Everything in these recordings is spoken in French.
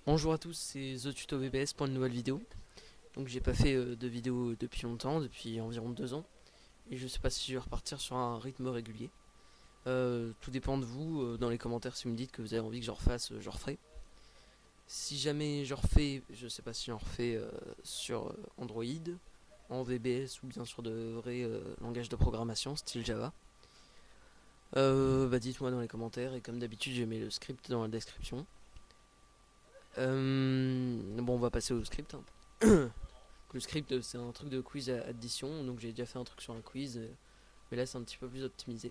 Bonjour à tous, c'est The Tuto VBS pour une nouvelle vidéo. Donc j'ai pas fait de vidéo depuis longtemps, depuis environ 2 ans. Et je sais pas si je vais repartir sur un rythme régulier. Tout dépend de vous, dans les commentaires si vous me dites que vous avez envie que je refasse, je referai. Si jamais je refais, je sais pas si j'en refais sur Android, en VBS ou bien sur de vrais langages de programmation, style Java. Bah dites-moi dans les commentaires et comme d'habitude j'ai mis le script dans la description. Bon on va passer au script, hein. Le script c'est un truc de quiz à addition, donc j'ai déjà fait un truc sur un quiz, mais là c'est un petit peu plus optimisé.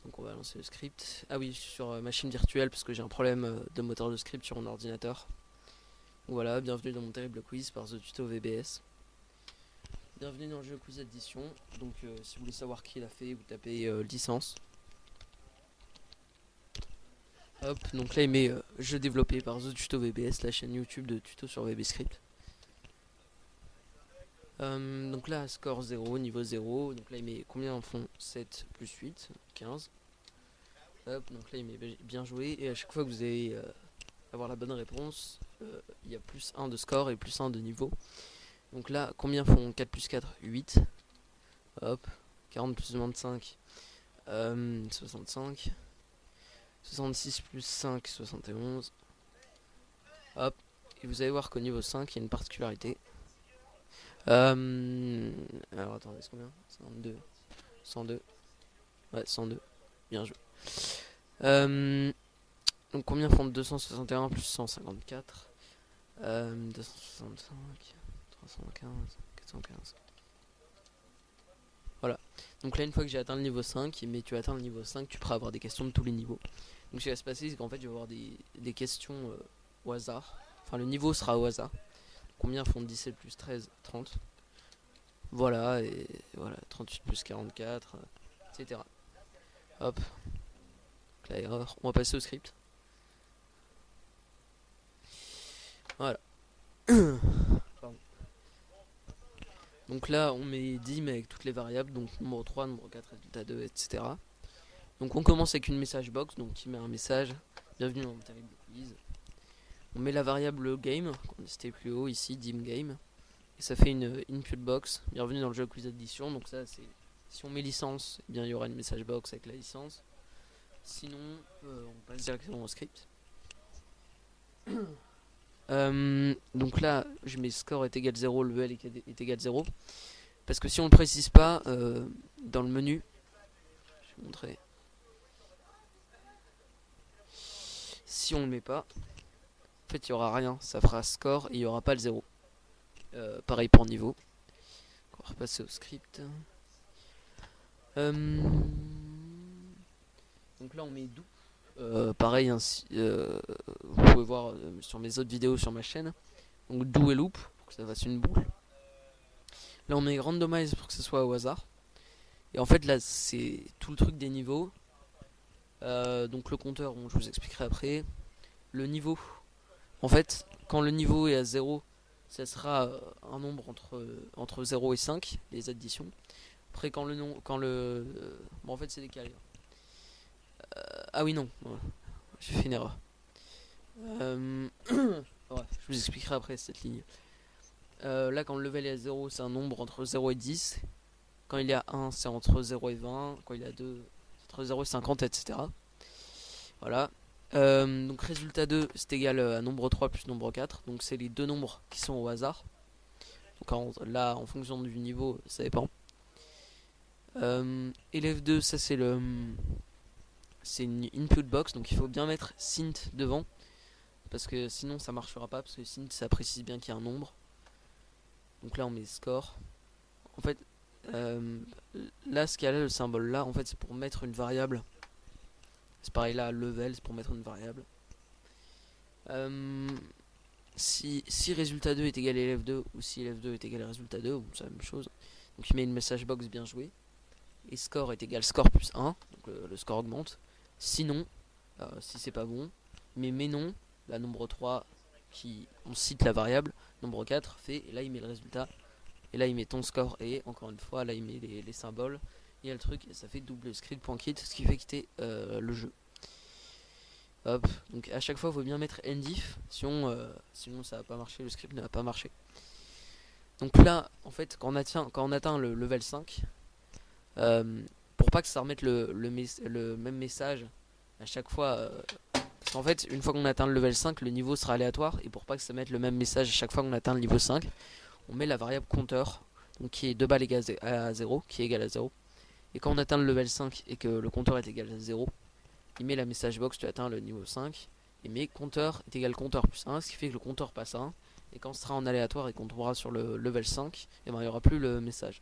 Donc on va lancer le script. Ah oui, sur machine virtuelle parce que j'ai un problème de moteur de script sur mon ordinateur. Donc voilà, bienvenue dans mon terrible quiz par The Tuto VBS. Bienvenue dans le jeu quiz addition. Donc si vous voulez savoir qui l'a fait, vous tapez licence. Hop, donc là il met jeu développé par The Tuto VBS, la chaîne YouTube de tuto sur VBScript. Donc là, score 0, niveau 0. Donc là, il met combien en font 7 plus 8, 15. Hop, donc là, il met bien joué. Et à chaque fois que vous allez avoir la bonne réponse, il y a plus 1 de score et plus 1 de niveau. Donc là, combien font 4 plus 4, 8. Hop, 40 plus 25, 65. 66 plus 5, 71. Hop, et vous allez voir qu'au niveau 5, il y a une particularité. Alors attendez, c'est combien 102. 102. Ouais, 102. Bien joué. Donc combien font 261 plus 154 265, 315, 415. Voilà. Donc là, une fois que j'ai atteint le niveau 5, mais tu atteins le niveau 5, tu pourras avoir des questions de tous les niveaux. Donc ce qui va se passer, c'est qu'en fait, je vais avoir des questions au hasard. Enfin, le niveau sera au hasard. Combien font 17 plus 13, 30. Voilà, et voilà, 38 plus 44, etc. Hop. Donc là, erreur. On va passer au script. Voilà. Donc là, on met dim avec toutes les variables, donc numéro 3, numéro 4, résultat 2, etc. Donc on commence avec une message box, donc qui met un message. Bienvenue dans le terrible quiz. On met la variable game, qu'on a cité plus haut ici, dim game. Et ça fait une input box. Bienvenue dans le jeu quiz addition. Donc ça, c'est si on met licence, eh bien il y aura une message box avec la licence. Sinon, on passe directement au script. Donc là, je mets score est égal 0, level est égal 0. Parce que si on ne le précise pas dans le menu, je vais montrer. Si on le met pas, en fait il y aura rien, ça fera score et il y aura pas le 0. Pareil pour niveau. On va repasser au script. Donc là on met do. Pareil, ainsi, vous pouvez voir sur mes autres vidéos sur ma chaîne. Donc do et loop pour que ça fasse une boucle. Là on met randomize pour que ce soit au hasard. Et en fait là c'est tout le truc des niveaux. Donc le compteur, bon, je vous expliquerai après. Le niveau, en fait, quand le niveau est à 0, ça sera un nombre entre 0 et 5, les additions. Après, quand le nom, quand le. Bon, en fait, c'est décalé. Ah oui, non, ouais, j'ai fait une erreur. Ouais, je vous expliquerai après cette ligne. Là, quand le level est à 0, c'est un nombre entre 0 et 10. Quand il est à 1, c'est entre 0 et 20. Quand il est à 2, c'est entre 0 et 50, etc. Voilà. Donc résultat 2 c'est égal à nombre 3 plus nombre 4. Donc c'est les deux nombres qui sont au hasard. Donc là en fonction du niveau ça dépend. Élève 2 ça c'est une input box. Donc il faut bien mettre Sint devant. Parce que sinon ça marchera pas. Parce que Sint ça précise bien qu'il y a un nombre. Donc là on met score. En fait là ce qu'il y a là le symbole là en fait c'est pour mettre une variable. C'est pareil là level c'est pour mettre une variable. Si résultat 2 est égal à élève 2 ou si élève 2 est égal à résultat 2, c'est la même chose. Donc il met une message box bien joué. Et score est égal score plus 1, donc le score augmente. Sinon, si c'est pas bon, mais non, la nombre 3 qui on cite la variable, nombre 4 fait, et là il met le résultat. Et là il met ton score et encore une fois là il met les symboles. Il y a le truc et ça fait double script.kit, ce qui fait quitter le jeu. Hop, donc à chaque fois il faut bien mettre endif, sinon ça va pas marcher, le script ne va pas marcher. Donc là, en fait, quand on atteint le level 5, pour pas que ça remette le même message à chaque fois, parce qu'en fait, une fois qu'on atteint le level 5, le niveau sera aléatoire, et pour pas que ça mette le même message à chaque fois qu'on atteint le niveau 5, on met la variable compteur, donc qui est 2 balles égale à 0, qui est égal à 0. Et quand on atteint le level 5 et que le compteur est égal à 0, il met la message box, tu atteins le niveau 5, et met compteur est égal compteur plus 1, ce qui fait que le compteur passe à 1, et quand on sera en aléatoire et qu'on tombera sur le level 5, et ben, il n'y aura plus le message.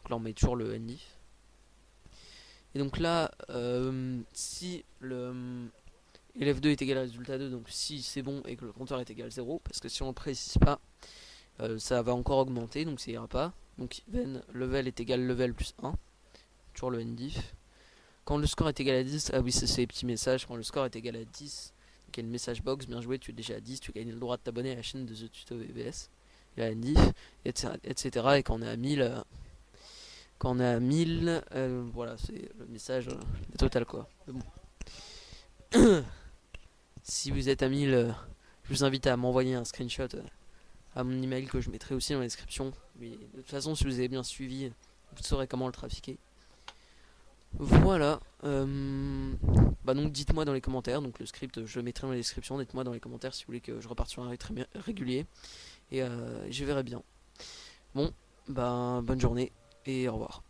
Donc là on met toujours le endif. Et donc là, si le élève 2 est égal à résultat 2, donc si c'est bon et que le compteur est égal à 0, parce que si on ne précise pas, ça va encore augmenter, donc ça ira pas. Donc then level est égal level plus 1, toujours le ndif. Quand le score est égal à 10, ah oui, c'est ces petits messages. Quand le score est égal à 10, donc il y a une message box, bien joué, tu es déjà à 10, tu gagnes le droit de t'abonner à la chaîne de The Tuto VBS. Il y a ndif, etc. Et quand on est à 1000, voilà, c'est le message total quoi. Mais bon. Si vous êtes à 1000, je vous invite à m'envoyer un screenshot à mon email que je mettrai aussi dans la description. Mais de toute façon, si vous avez bien suivi, vous saurez comment le trafiquer. Voilà. Bah donc dites-moi dans les commentaires. Donc le script, je le mettrai dans la description. Dites-moi dans les commentaires si vous voulez que je reparte sur un rythme régulier. Et je verrai bien. Bon, bah bonne journée et au revoir.